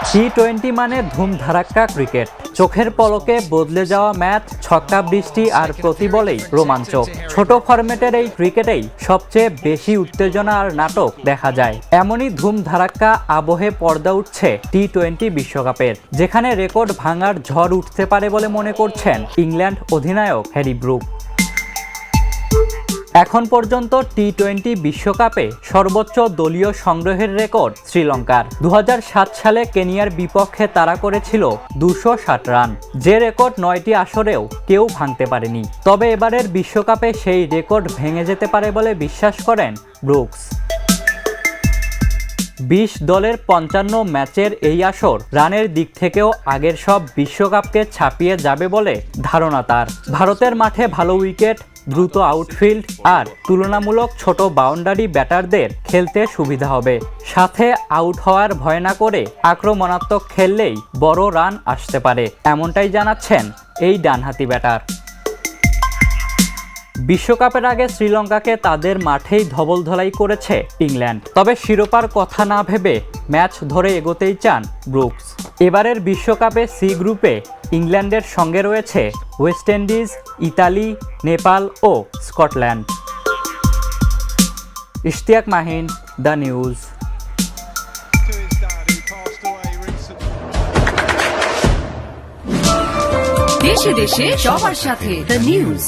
টি-20 মানে ধুমধারাক্কা ক্রিকেট, চোখের পলকে বদলে যাওয়া ম্যাচ, ছক্কা বৃষ্টি আর প্রতি বলেই রোমাঞ্চক। ছোট ফরম্যাটের এই ক্রিকেটেই সবচেয়ে বেশি উত্তেজনা আর নাটক দেখা যায়। এমনই ধুমধারাক্কা আবহে পর্দা উঠছে টি-20 বিশ্বকাপের, যেখানে রেকর্ড ভাঙার ঝড় উঠতে পারে বলে মনে করছেন ইংল্যান্ড অধিনায়ক হ্যারি ব্রুক। এখন পর্যন্ত টি-20 বিশ্বকাপে সর্বোচ্চ দলীয় সংগ্রহের রেকর্ড শ্রীলঙ্কার। 2007 সালে কেনিয়ার বিপক্ষে তারা করেছিল 260 রান, যে রেকর্ড 9টি আসরেও কেউ ভাঙতে পারেনি। তবে এবারের বিশ্বকাপে সেই রেকর্ড ভেঙে যেতে পারে বলে বিশ্বাস করেন ব্রুকস। 20 দলের 55 ম্যাচের এই আসর রানের দিক থেকেও আগের সব বিশ্বকাপকে ছাপিয়ে যাবে বলে ধারণা তার। ভারতের মাঠে ভালো উইকেট, দ্রুত আউটফিল্ড আর তুলনামূলক ছোট বাউন্ডারি ব্যাটারদের খেলতে সুবিধা হবে। সাথে আউট হওয়ার ভয় না করে আক্রমণাত্মক খেললেই বড় রান আসতে পারে, এমনটাই জানাচ্ছেন এই ডানহাতি ব্যাটার। বিশ্বকাপের আগে শ্রীলঙ্কাকে তাদের মাঠেই ধবলধলাই করেছে ইংল্যান্ড। তবে শিরোপার কথা না ভেবে ম্যাচ ধরে এগোতেই চান ব্রুকস। এবারের বিশ্বকাপে সি গ্রুপে ইংল্যান্ডের সঙ্গে রয়েছে ওয়েস্ট ইন্ডিজ, ইতালি, নেপাল ও Scotland. Ishtiaq Mahin, the news. দেশে দেশে সবার সাথে দ্য নিউজ।